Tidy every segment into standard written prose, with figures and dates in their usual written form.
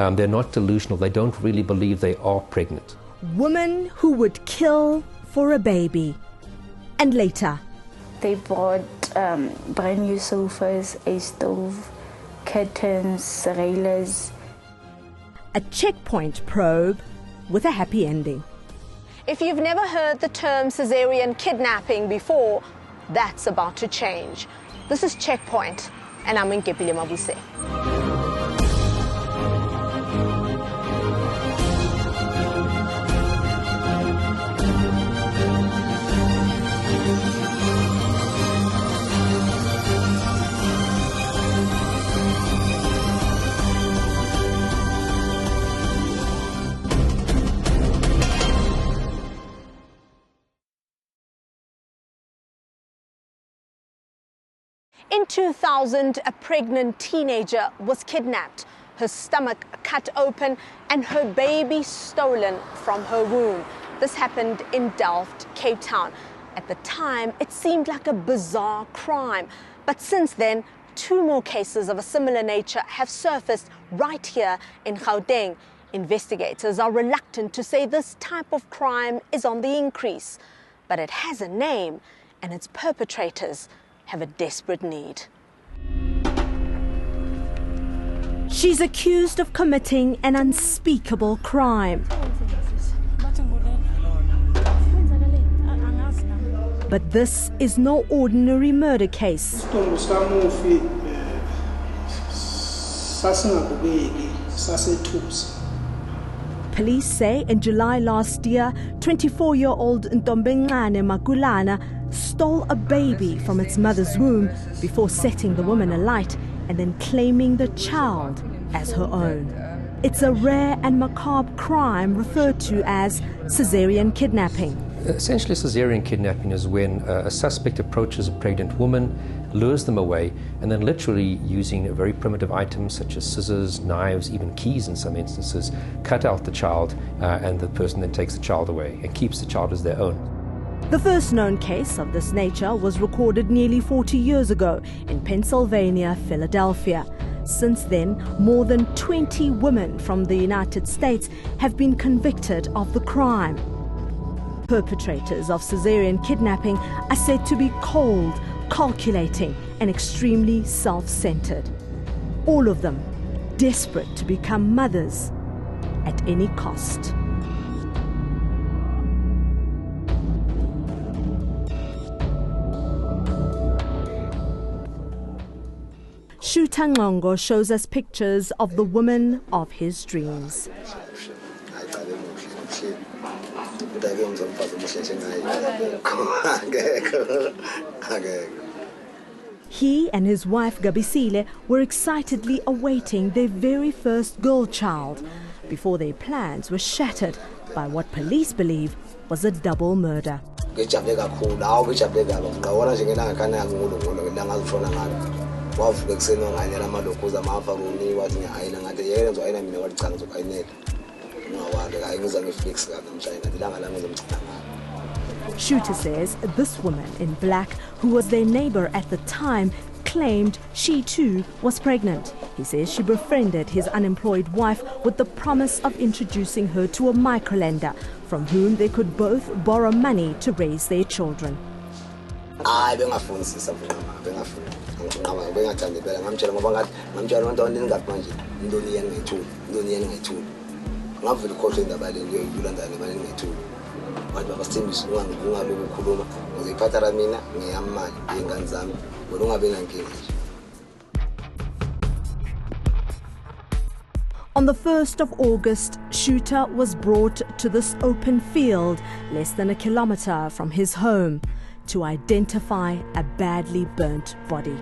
They're not delusional. They don't really believe they are pregnant. Women who would kill for a baby. And later, they bought brand new sofas, a stove, curtains, railers. A checkpoint probe with a happy ending. If you've never heard the term Caesarian kidnapping before, that's about to change. This is Checkpoint, and I'm Nkepile Mabuse. In 2000, a pregnant teenager was kidnapped, her stomach cut open and her baby stolen from her womb. This happened in Delft, Cape Town. At the time, it seemed like a bizarre crime. But since then, 2 more cases of a similar nature have surfaced right here in Gauteng. Investigators are reluctant to say this type of crime is on the increase. But it has a name, and its perpetrators have a desperate need. She's accused of committing an unspeakable crime. But this is no ordinary murder case. Police say in July last year, 24-year-old Nkepile Mabuse stole a baby from its mother's womb before setting the woman alight and then claiming the child as her own. It's a rare and macabre crime referred to as Caesarian kidnapping. Essentially, Caesarian kidnapping is when a suspect approaches a pregnant woman, lures them away, and then literally using very primitive items such as scissors, knives, even keys in some instances, cut out the child, and the person then takes the child away and keeps the child as their own. The first known case of this nature was recorded nearly 40 years ago in Pennsylvania, Philadelphia. Since then, more than 20 women from the United States have been convicted of the crime. Perpetrators of Caesarian kidnapping are said to be cold, calculating, and extremely self-centered. All of them desperate to become mothers at any cost. Shooter Ngongo shows us pictures of the woman of his dreams. He and his wife Gabisile were excitedly awaiting their very first girl child before their plans were shattered by what police believe was a double murder. Shooter says this woman in black, who was their neighbor at the time, claimed she too was pregnant. He says she befriended his unemployed wife with the promise of introducing her to a microlender from whom they could both borrow money to raise their children. On the 1st of August, Shooter was brought to this open field less than a kilometer from his home to identify a badly burnt body.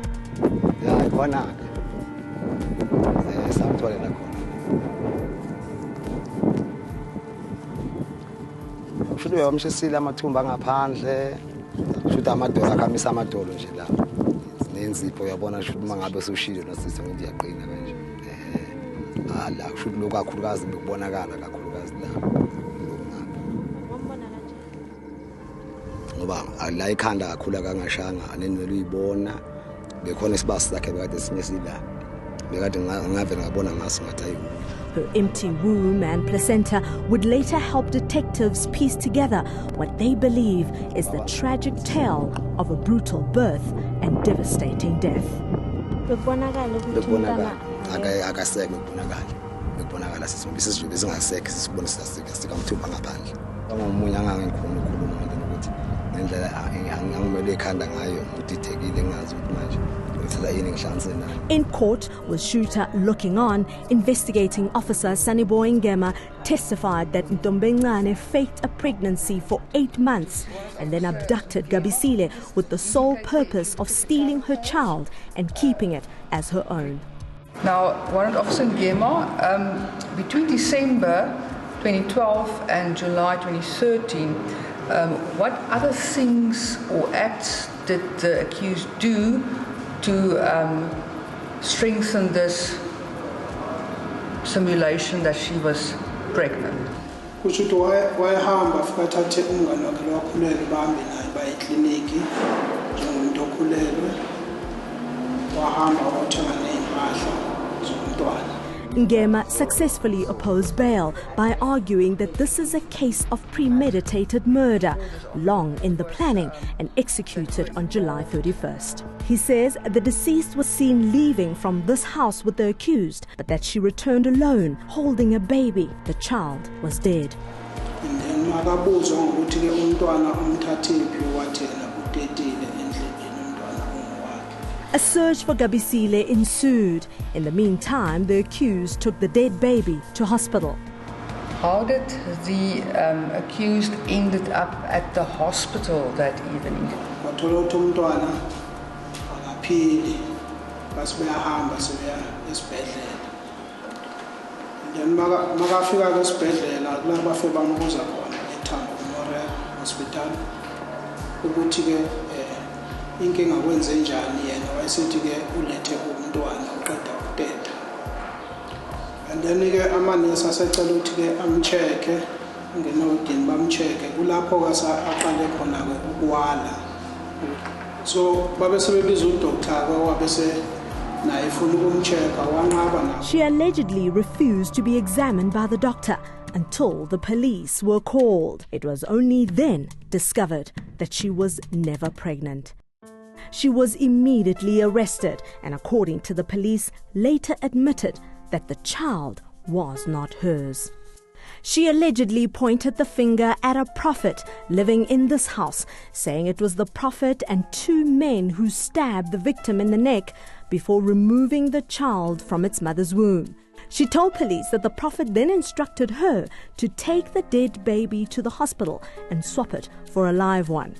Her Her empty womb and placenta would later help detectives piece together what they believe is the tragic tale of a brutal birth and devastating death. In court, with shooter looking on, investigating officer Sanibo Ngema testified that Ntombengane faked a pregnancy for 8 months and then abducted Nkepile with the sole purpose of stealing her child and keeping it as her own. Now, Warrant Officer Ngema, between December 2012 and July 2013, what other things or acts did the accused do to strengthen this simulation that she was pregnant? Ngema successfully opposed bail by arguing that this is a case of premeditated murder, long in the planning and executed on July 31st. He says the deceased was seen leaving from this house with the accused, but that she returned alone, holding a baby. The child was dead. A search for Nkepile ensued. In the meantime, the accused took the dead baby to hospital. How did the accused ended up at the hospital that evening? And then amanesi asecela ukuthi amcheck ngenodini bamcheck kulapho aqale khona ukuwala. So babe sebebiza udoctor wabese naye ufuna ukumchecka wanqaba na. She allegedly refused to be examined by the doctor until the police were called. It was only then discovered that she was never pregnant. She was immediately arrested and, according to the police, later admitted that the child was not hers. She allegedly pointed the finger at a prophet living in this house, saying it was the prophet and 2 men who stabbed the victim in the neck before removing the child from its mother's womb. She told police that the prophet then instructed her to take the dead baby to the hospital and swap it for a live one.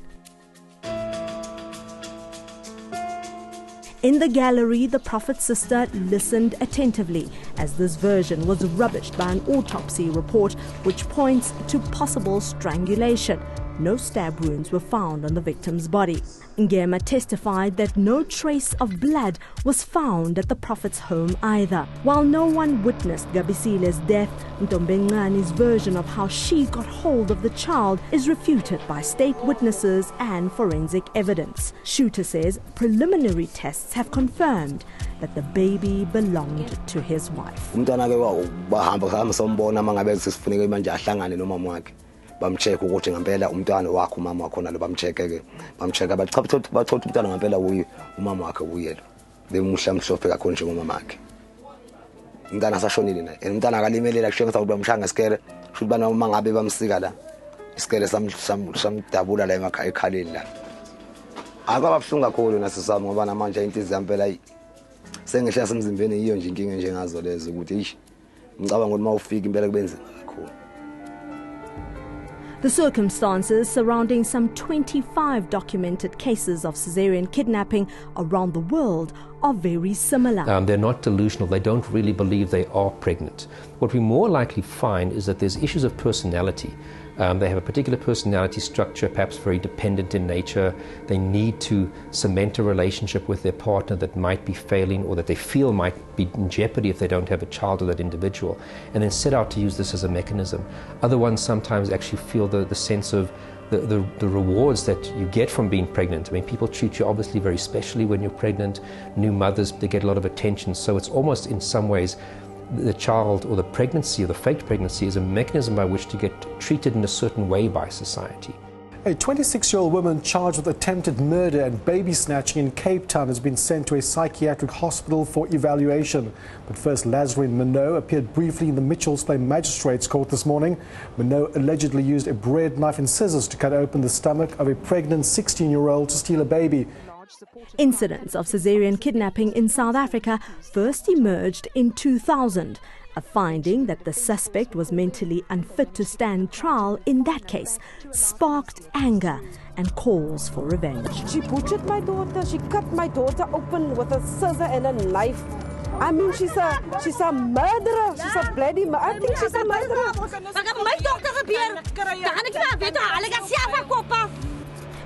In the gallery, the prophet's sister listened attentively as this version was rubbished by an autopsy report which points to possible strangulation. No stab wounds were found on the victim's body. Ngema testified that no trace of blood was found at the prophet's home either. While no one witnessed Nkepile's death, Ntombengane's version of how she got hold of the child is refuted by state witnesses and forensic evidence. Shooter says preliminary tests have confirmed that the baby belonged to his wife. Bamcheck ukuthi ngempela umntwana wakhe umama wakho nalo bamcheck bamcheck bathatha umntwana ngempela uyi umama wakhe uyelo bemuhla mhlophe kakhulu njengomama wakhe umntwana asashonile naye umntwana akalimelela kushenga ukuthi bamshanga isikele futhi bana uma ngabe bamsika la isikele samdabula la emakhaya ekhaleni la akababhlungu kakhulu nasisami ngoba namanje inhliziyo yampela sengisha semzimbeni iyo nje inkinga njengazo lezo ukuthi ish ngicabanga ukuthi mawufika impela kubenzima kakhulu. The circumstances surrounding some 25 documented cases of Caesarian kidnapping around the world are very similar. They're not delusional. They don't really believe they are pregnant. What we more likely find is that there's issues of personality. They have a particular personality structure, perhaps very dependent in nature. They need to cement a relationship with their partner that might be failing or that they feel might be in jeopardy if they don't have a child with that individual, and then set out to use this as a mechanism. Other ones sometimes actually feel the sense of the rewards that you get from being pregnant. I mean, people treat you obviously very specially when you're pregnant. New mothers, they get a lot of attention. So it's almost in some ways the child or the pregnancy or the faked pregnancy as a mechanism by which to get treated in a certain way by society. A 26-year-old woman charged with attempted murder and baby snatching in Cape Town has been sent to a psychiatric hospital for evaluation. But first, Lazarine Minot appeared briefly in the Mitchells Plain Magistrates Court this morning. Minot allegedly used a bread knife and scissors to cut open the stomach of a pregnant 16-year-old to steal a baby. Incidents of Caesarian kidnapping in South Africa first emerged in 2000. A finding that the suspect was mentally unfit to stand trial in that case sparked anger and calls for revenge. She butchered my daughter, she cut my daughter open with a scissor and a knife. I mean, she's a murderer. She's a bloody murderer. I think she's a murderer.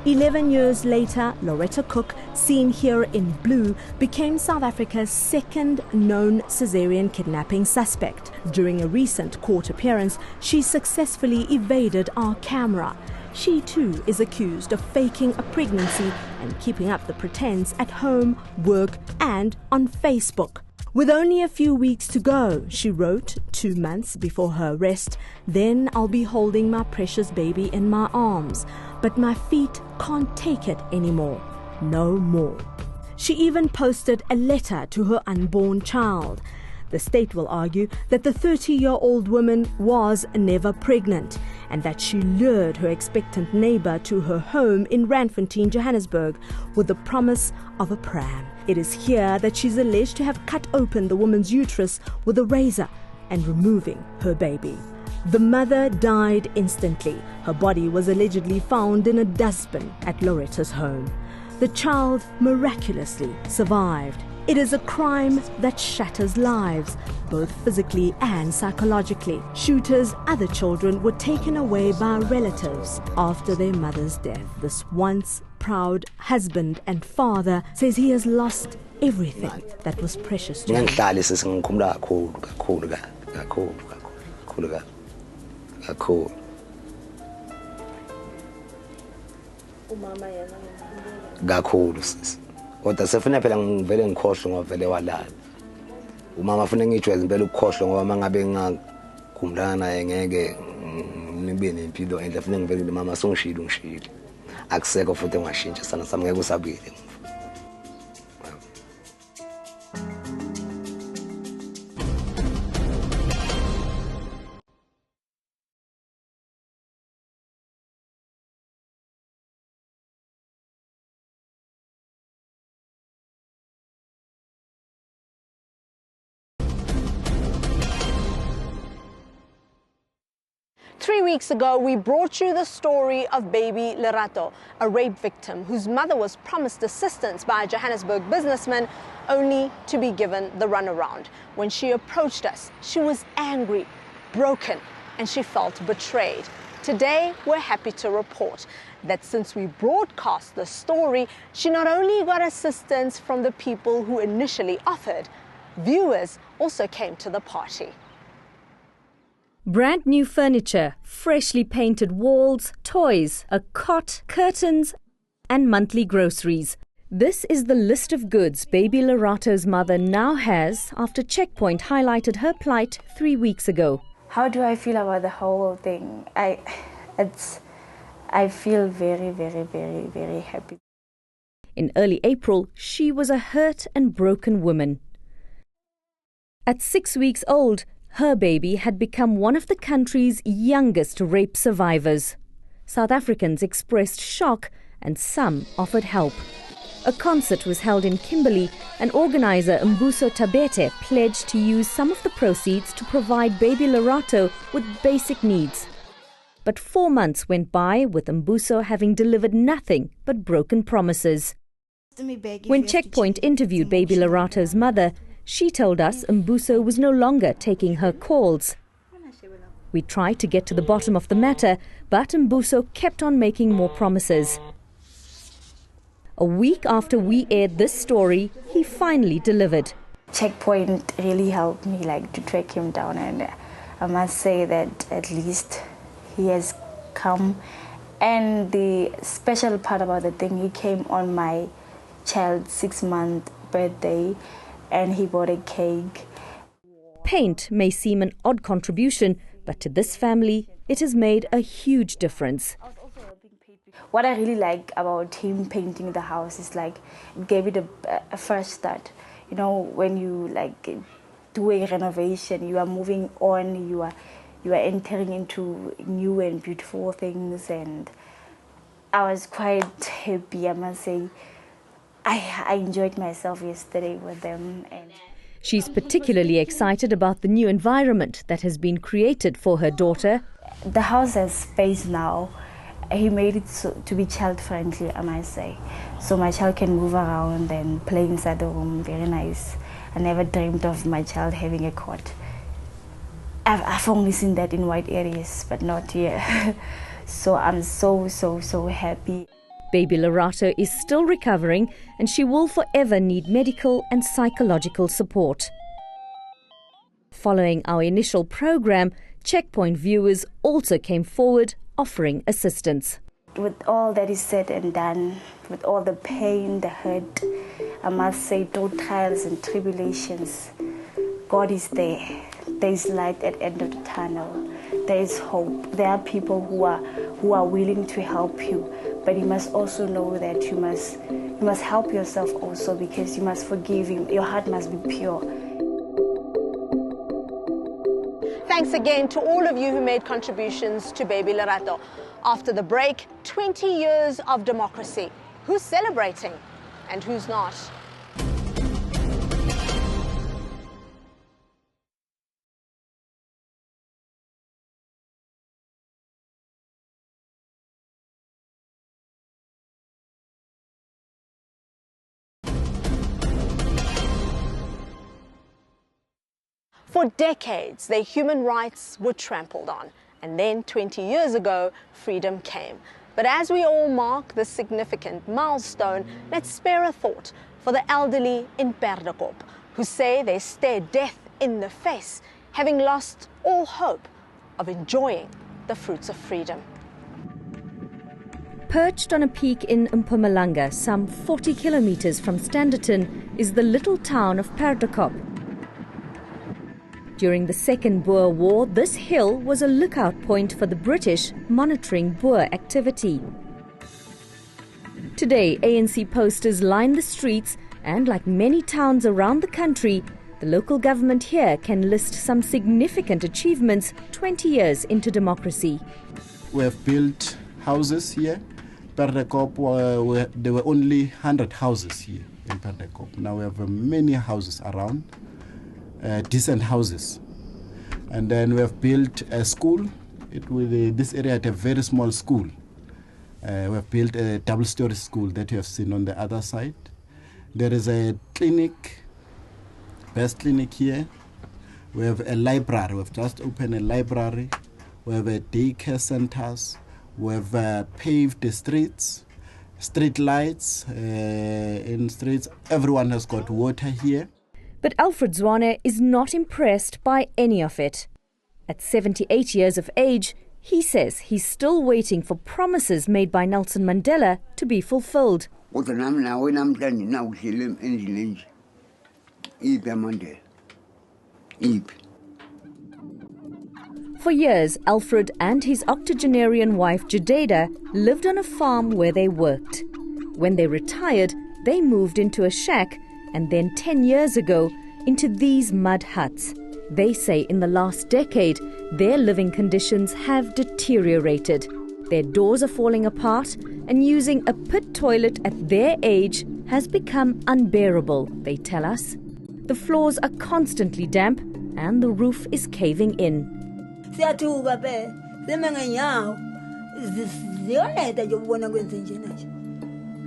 11 years later, Loretta Cook, seen here in blue, became South Africa's second known Caesarian kidnapping suspect. During a recent court appearance, she successfully evaded our camera. She too is accused of faking a pregnancy and keeping up the pretense at home, work and on Facebook. With only a few weeks to go, she wrote 2 months before her arrest, "Then I'll be holding my precious baby in my arms, but my feet can't take it anymore. No more." She even posted a letter to her unborn child. The state will argue that the 30-year-old woman was never pregnant and that she lured her expectant neighbour to her home in Randfontein, Johannesburg, with the promise of a pram. It is here that she's alleged to have cut open the woman's uterus with a razor and removing her baby. The mother died instantly. Her body was allegedly found in a dustbin at Loretta's home. The child miraculously survived. It is a crime that shatters lives, both physically and psychologically. Shooters' other children were taken away by relatives after their mother's death. This once proud husband and father says he has lost everything that was precious to him. Kodwa sefuna phela ngivele ngikhohlwe ngavele walala. Umama ufuna ngijwayeze impela ukukhohlwa ngoba mangabe ngingakhumbulana naye ngeke nibe nempilo enhle ufuna ngivele mama songishilo ngishilo. Akusekho futhi engashintsha sana sami ngeke usabile. 3 weeks ago, we brought you the story of baby Lerato, a rape victim whose mother was promised assistance by a Johannesburg businessman only to be given the runaround. When she approached us, she was angry, broken, and she felt betrayed. Today, we're happy to report that since we broadcast the story, she not only got assistance from the people who initially offered, viewers also came to the party. Brand new furniture, freshly painted walls, toys, a cot, curtains, and monthly groceries. This is the list of goods baby Lerato's mother now has after Checkpoint highlighted her plight 3 weeks ago. How do I feel about the whole thing? I feel very, very, very, very happy. In early April, she was a hurt and broken woman. At 6 weeks old, her baby had become one of the country's youngest rape survivors. South Africans expressed shock and some offered help. A concert was held in Kimberley and organizer Mbuso Tabete pledged to use some of the proceeds to provide baby Lerato with basic needs. But 4 months went by with Mbuso having delivered nothing but broken promises. When Checkpoint interviewed baby Lerato's mother, she told us Mbuso was no longer taking her calls. We tried to get to the bottom of the matter, but Mbuso kept on making more promises. A week after we aired this story, he finally delivered. Checkpoint really helped me to track him down, and I must say that at least he has come. And the special part about the thing, he came on my child's 6-month birthday and he bought a cake. paint may seem an odd contribution, but to this family, it has made a huge difference. What I really like about him painting the house is like it gave it a fresh start. You know, when you like do a renovation, you are moving on, you are entering into new and beautiful things, and I was quite happy, I must say. I enjoyed myself yesterday with them. And she's particularly excited about the new environment that has been created for her daughter. The house has space now. He made it to be child-friendly, I must say. So my child can move around and play inside the room, very nice. I never dreamed of my child having a cot. I've only seen that in white areas, but not here. So I'm so happy. Baby Lerato is still recovering and she will forever need medical and psychological support. Following our initial program, Checkpoint viewers also came forward offering assistance. With all that is said and done, with all the pain, the hurt, I must say, through trials and tribulations, God is there. There is light at the end of the tunnel. There is hope. There are people who are willing to help you, but you must also know that you must help yourself also, because you must forgive him. Your heart must be pure. Thanks again to all of you who made contributions to Baby Lerato. After the break, 20 years of democracy. Who's celebrating and who's not? For decades, their human rights were trampled on. And then 20 years ago, freedom came. But as we all mark this significant milestone, let's spare a thought for the elderly in Perdekop, who say they stare death in the face, having lost all hope of enjoying the fruits of freedom. Perched on a peak in Mpumalanga, some 40 kilometers from Standerton, is the little town of Perdekop. During the Second Boer War, this hill was a lookout point for the British monitoring Boer activity. Today, ANC posters line the streets, and like many towns around the country, the local government here can list some significant achievements 20 years into democracy. We have built houses here. Perdekop, there were only 100 houses here in Perdekop. Now we have many houses around. Decent houses, and then we have built a school. This area had a very small school. We have built a double-story school that you have seen on the other side. There is a clinic, best clinic here. We have a library. We have just opened a library. We have a daycare centers. We have paved the streets, street lights in streets. Everyone has got water here. But Alfred Zwane is not impressed by any of it. At 78 years of age, he says he's still waiting for promises made by Nelson Mandela to be fulfilled. For years, Alfred and his octogenarian wife Jadeda lived on a farm where they worked. When they retired, they moved into a shack, and then 10 years ago, into these mud huts. They say in the last decade, their living conditions have deteriorated. Their doors are falling apart, and using a pit toilet at their age has become unbearable, they tell us. The floors are constantly damp, and the roof is caving in.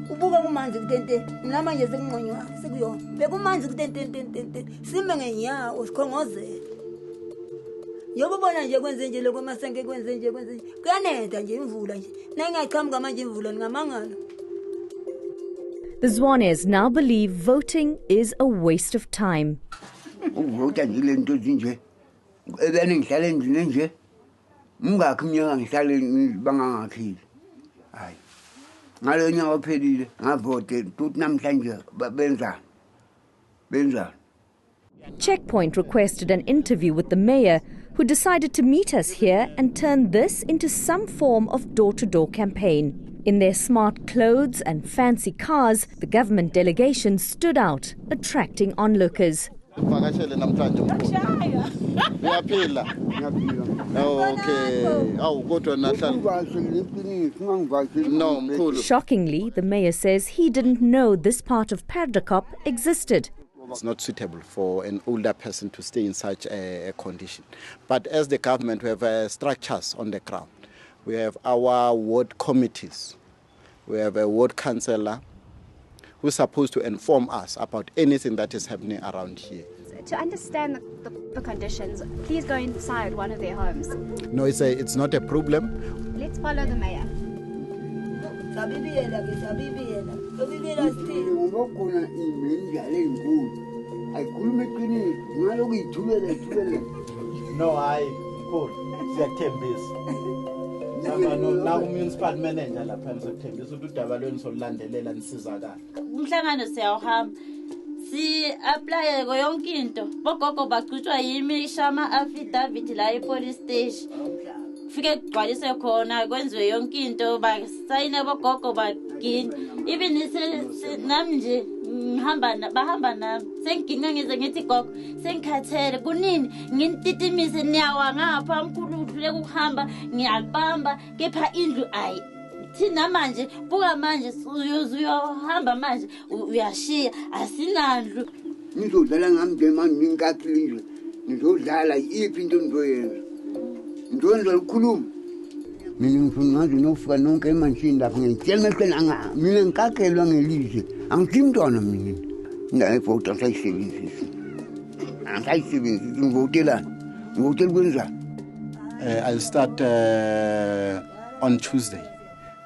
ubuka kumanzi kutente namanje sekunqonywa sekuyo bekumanzi kutente sime ngenyawo sikhongozela yokubona nje kwenze nje lokwemasenke kwenze nje kuyanetha nje imvula nje nayingaqhamuka manje imvula ningamangala. The Zwanes now believe voting is a waste of time. Ukuvota nje lento nje ebene ngihlale endlini nje mungakhi mnyaka ngihlale bangangakhile hayi ngalo nyaka ophelile ngavote tuthi namhlanje benzani Checkpoint requested an interview with the mayor, who decided to meet us here and turn this into some form of door-to-door campaign. In their smart clothes and fancy cars, the government delegation stood out, attracting onlookers. Shockingly, the mayor says he didn't know this part of Perdekop existed. It's not suitable for an older person to stay in such a condition. But as the government, we have structures on the ground. We have our ward committees. We have a ward councillor who's supposed to inform us about anything that is happening around here. To understand the conditions, please go inside one of their homes. No, it's not a problem. Let's follow the mayor. No, municipal manager si apply yonke into bogogo baqhutshwa yimi shama affidavit la e-police station fike gcwalise khona kwenziwe yonke into basayine bogogo bagini even nami nje bahamba nami senginga ngize ngithi gogo sengikhathele kunini nginititimise niyawa ngapha mkhulu udlule ukuhamba ngiyabamba kepha indlu ayi thina manje buka manje uyohamba manje uyashiya asinandlu ngizodlala ngamde manje ngikakhile ngizodlala iphi into engizoyenza ngizonza ukukhuluma mina ngifuna ngaze nofika nonke emanshini lapho ngitshela maqela mina ngikakhelwa ngelizwe angithimntwana mina ngayivota sayisebenzisa angayisebenzisa ngivotelana ngivotela kwenzani. I'll start on Tuesday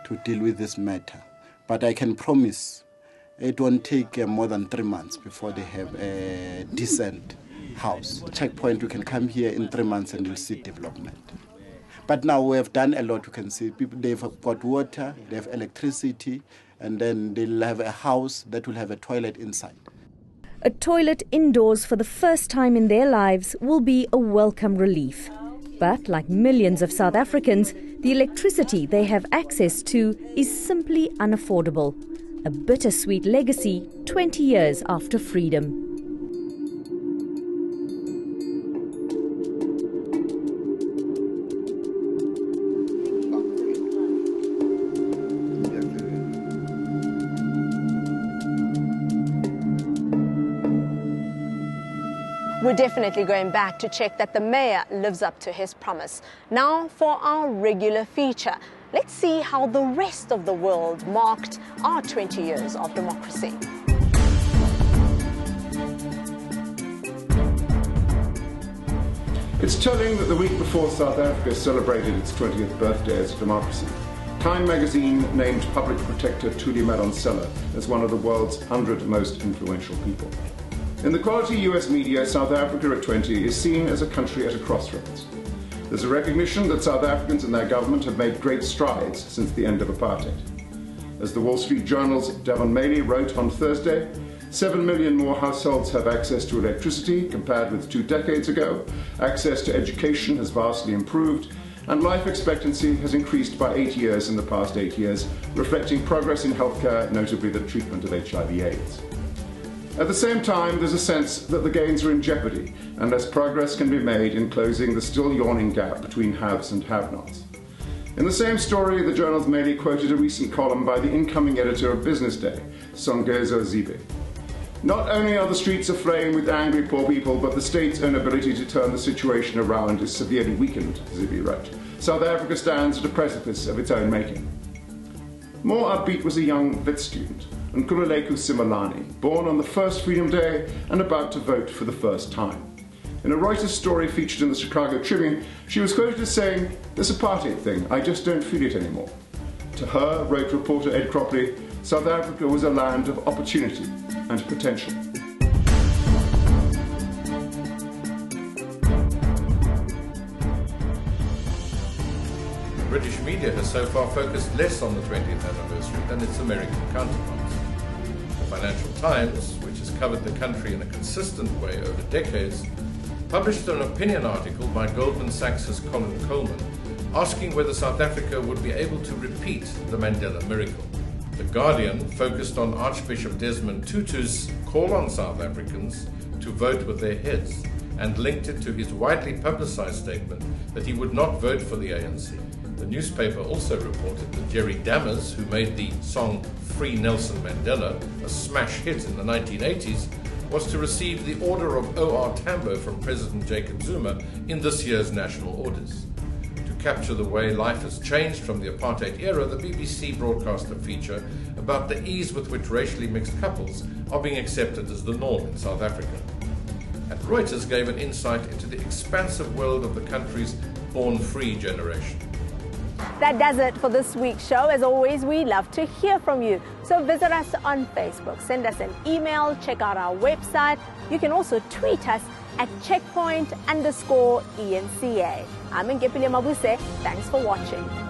to deal with this matter, but I can promise it won't take more than 3 months before they have a decent house. Checkpoint, you can come here in 3 months and you'll see development. But now we have done a lot. You can see people, they've got water, they have electricity, and then they'll have a house that will have a toilet inside. A toilet indoors for the first time in their lives will be a welcome relief. But like millions of South Africans, the electricity they have access to is simply unaffordable. A bittersweet legacy 20 years after freedom. We're definitely going back to check that the mayor lives up to his promise. Now for our regular feature. Let's see how the rest of the world marked our 20 years of democracy. It's telling that the week before South Africa celebrated its 20th birthday as a democracy, Time magazine named Public Protector Thuli Madonsela as one of the world's 100 most influential people. In the quality US media, South Africa at 20 is seen as a country at a crossroads. There's a recognition that South Africans and their government have made great strides since the end of apartheid. As the Wall Street Journal's Devon Maley wrote on Thursday, 7 million more households have access to electricity compared with 2 decades ago, access to education has vastly improved, and life expectancy has increased by 8 years in the past 8 years, reflecting progress in healthcare, notably the treatment of HIV/AIDS. At the same time, there's a sense that the gains are in jeopardy unless progress can be made in closing the still yawning gap between haves and have-nots. In the same story, the journal's Maley quoted a recent column by the incoming editor of Business Day, Songezo Zibe. Not only are the streets aflame with angry poor people, but the state's own ability to turn the situation around is severely weakened, Zibe wrote. South Africa stands at a precipice of its own making. More upbeat was a young Wit student, Nkepile Mabuse, born on the first Freedom Day and about to vote for the first time. In a Reuters story featured in the Chicago Tribune, she was quoted as saying, "This apartheid thing, I just don't feel it anymore." To her, wrote reporter Ed Cropley, South Africa was a land of opportunity and potential. British media has so far focused less on the 20th anniversary than its American counterparts. Financial Times, which has covered the country in a consistent way over decades, published an opinion article by Goldman Sachs' Colin Coleman asking whether South Africa would be able to repeat the Mandela miracle. The Guardian focused on Archbishop Desmond Tutu's call on South Africans to vote with their heads and linked it to his widely publicized statement that he would not vote for the ANC. The newspaper also reported that Jerry Dammers, who made the song Free Nelson Mandela a smash hit in the 1980s, was to receive the Order of O.R. Tambo from President Jacob Zuma in this year's national orders. To capture the way life has changed from the apartheid era, the BBC broadcast a feature about the ease with which racially mixed couples are being accepted as the norm in South Africa. And Reuters gave an insight into the expansive world of the country's born-free generation. That does it for this week's show. As always, we love to hear from you. So visit us on Facebook, send us an email, check out our website. You can also tweet us at checkpoint_ENCA. I'm Nkepile Mabuse. Thanks for watching.